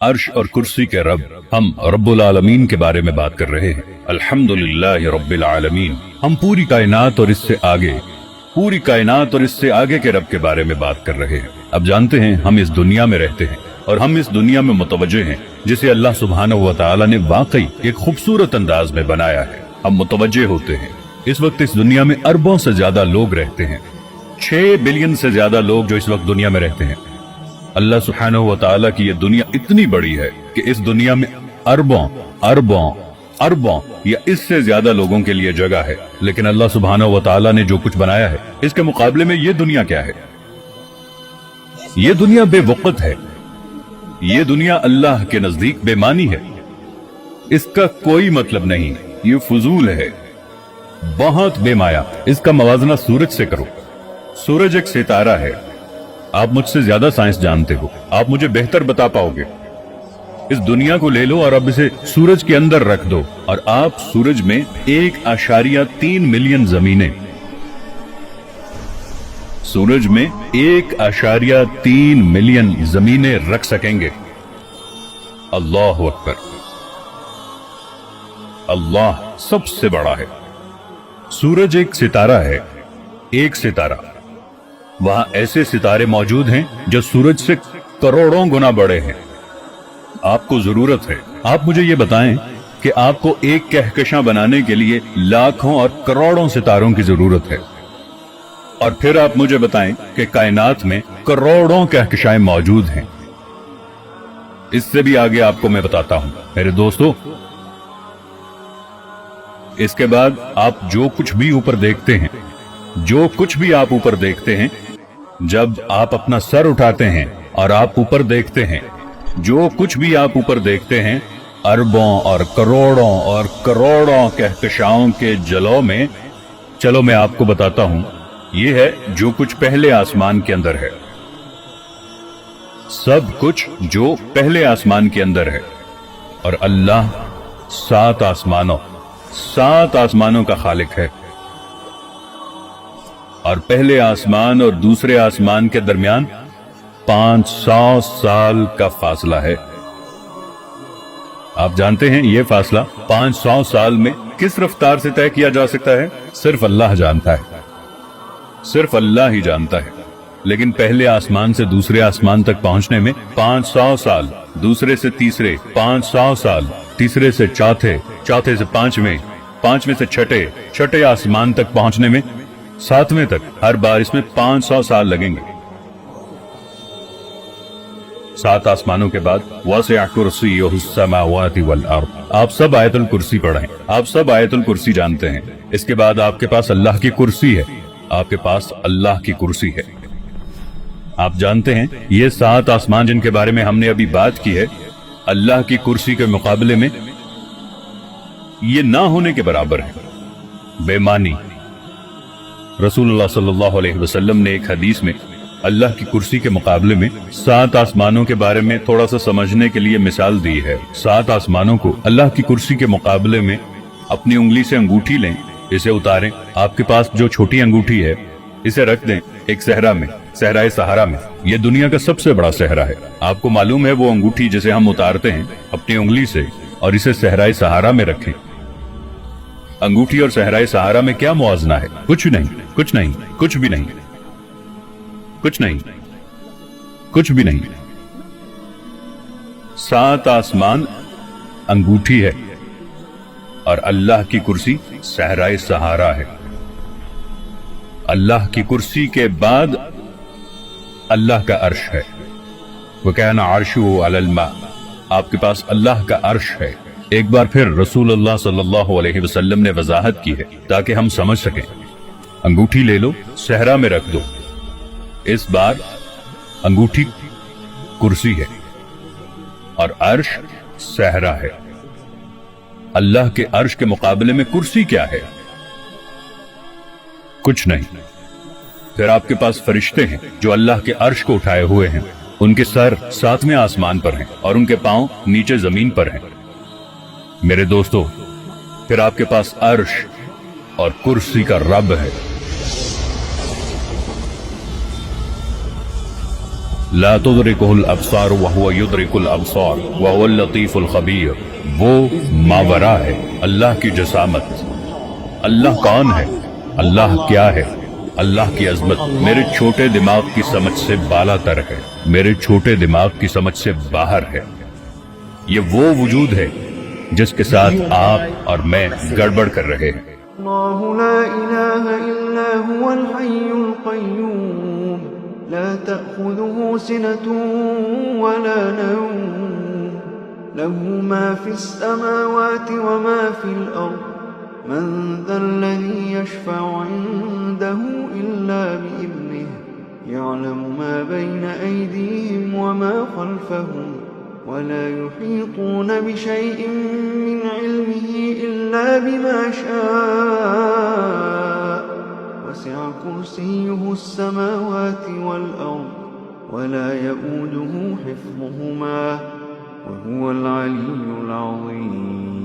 अर्श और कुर्सी के रब, हम रब्बुल आलमीन के बारे में बात कर रहे हैं। अल्हम्दुलिल्लाहि रब्बिल आलमीन। हम पूरी कायनात और इससे आगे के रब के बारे में बात कर रहे हैं। अब जानते हैं हम इस दुनिया में रहते हैं और हम इस दुनिया में मुतवज्जे हैं, जिसे अल्लाह सुब्हानहू व तआला ने वाकई एक खूबसूरत अंदाज में बनाया है। हम मुतवज्जे होते हैं। इस वक्त इस दुनिया में अरबों से ज्यादा लोग रहते हैं, 6 बिलियन से ज्यादा लोग जो इस वक्त दुनिया में रहते हैं। अल्लाह सुब्हानहू व तआला की ये दुनिया इतनी बड़ी है कि इस दुनिया में अरबों या इससे ज्यादा लोगों के लिए जगह है। लेकिन अल्लाह सुब्हानहू व तआला ने जो कुछ बनाया है, इसके मुकाबले में ये दुनिया क्या है? ये दुनिया बेवकत है। ये दुनिया अल्लाह के नजदीक बेमानी है। इसका कोई मतलब नहीं, ये फजूल है, बहुत बेमाया। इसका मवाजना सूरज से करो। सूरज एक सितारा है। आप मुझसे ज्यादा साइंस जानते हो, आप मुझे बेहतर बता पाओगे। इस दुनिया को ले लो और अब इसे सूरज के अंदर रख दो और आप सूरज में 1.3 मिलियन जमीनें, सूरज में 1.3 मिलियन जमीनें रख सकेंगे। अल्लाह अकबर। अल्लाह सबसे बड़ा है। सूरज एक सितारा है, एक सितारा। वहां ऐसे सितारे मौजूद हैं जो सूरज से करोड़ों गुना बड़े हैं। आपको जरूरत है, आप मुझे ये बताएं कि आपको एक कहकशां बनाने के लिए लाखों और करोड़ों सितारों की जरूरत है, और फिर आप मुझे बताएं कि कायनात में करोड़ों कहकशाएं मौजूद हैं। इससे भी आगे आपको मैं बताता हूं मेरे दोस्तों। इसके बाद आप जो कुछ भी ऊपर देखते हैं, जो कुछ भी आप ऊपर देखते हैं, जब आप अपना सर उठाते हैं और आप ऊपर देखते हैं, जो कुछ भी आप ऊपर देखते हैं, अरबों और करोड़ों कहकशाओं के जलौ में, चलो मैं आपको बताता हूं, ये है जो कुछ पहले आसमान के अंदर है। सब कुछ जो पहले आसमान के अंदर है। और अल्लाह 7 आसमानों का खालिक है, और पहले आसमान और दूसरे आसमान के दरमियान 500 साल का फासला है। आप जानते हैं ये फासला 500 साल में किस रफ्तार से तय किया जा सकता है? सिर्फ अल्लाह जानता है, सिर्फ अल्लाह ही जानता है। लेकिन पहले आसमान से दूसरे आसमान तक पहुंचने में 500 साल, दूसरे से तीसरे 500 साल, तीसरे से चौथे, चौथे से पांचवें, पांचवें से छठे आसमान तक पहुंचने में, 7वें तक, हर बार इसमें 500 साल लगेंगे। 7 आसमानों के बाद वसिअ कुर्सियुहुस समावाति वल अर्द। आप सब आयतुल कुर्सी पढ़ें, आप सब आयतुल कुर्सी जानते हैं। इसके बाद आपके पास अल्लाह की कुर्सी है, आपके पास अल्लाह की कुर्सी है। आप जानते हैं ये 7 आसमान जिनके बारे में हमने अभी बात की है, अल्लाह की कुर्सी के मुकाबले में ये ना होने के बराबर है, बेमानी। रसूलुल्लाह सल्लल्लाहु अलैहि वसल्लम ने एक हदीस में अल्लाह की कुर्सी के मुकाबले में 7 आसमानों के बारे में थोड़ा सा समझने के लिए मिसाल दी है। 7 आसमानों को अल्लाह की कुर्सी के मुकाबले में अपनी उंगली से अंगूठी लें, इसे उतारें, आपके पास जो छोटी अंगूठी है इसे रख दें एक सहरा में, सहराए सहारा में। यह दुनिया का सबसे बड़ा सहरा है। आपको मालूम है वो अंगूठी जिसे हम उतारते हैं अपनी उंगली से और इसे सहराए सहारा में रखें। अंगूठी और सहराए सहारा में क्या मुआवजना है? कुछ नहीं, कुछ नहीं, कुछ भी नहीं, कुछ नहीं, कुछ भी नहीं। 7 आसमान अंगूठी है और अल्लाह की कुर्सी सहराए सहारा है। अल्लाह की कुर्सी के बाद अल्लाह का अर्श है। वकाना अर्शुहु अलल मा। आपके पास अल्लाह का अर्श है। एक बार फिर रसूलुल्लाह सल्लल्लाहु अलैहि वसल्लम ने वजाहत की है ताकि हम समझ सकें। अंगूठी ले लो, सहरा में रख दो। इस बार अंगूठी कुर्सी है और अर्श सहरा है। अल्लाह के अर्श के मुकाबले में कुर्सी क्या है? कुछ नहीं। फिर आपके पास फरिश्ते हैं जो अल्लाह के अर्श को उठाए हुए हैं। उनके सर 7वें आसमान पर हैं और उनके पांव नीचे जमीन पर हैं। मेरे दोस्तों, फिर आपके पास अर्श और कुर्सी का रब है। لا تدركه الابصار وهو يدرك الابصار وهو اللطيف الخبیر. وہ ماورا ہے، اللہ کی جسامت. اللہ کون ہے؟ اللہ کیا ہے؟ اللہ کی عظمت میرے چھوٹے دماغ کی سمجھ سے بالا تر ہے، میرے چھوٹے دماغ کی سمجھ سے باہر ہے. یہ وہ وجود ہے جس کے ساتھ آپ اور میں گڑبڑ کر رہے ہیں. اللہ لا الہ الا هو الحی القیوم لا تأخذه سنة ولا نوم له ما في السماوات وما في الأرض من ذا الذي يشفع عنده إلا بإذنه يعلم ما بين أيديهم وما خلفهم ولا يحيطون بشيء من علمه إلا بما شاء وسع كرسيه السماوات والأرض ولا يؤوده حفظهما وهو العلي العظيم.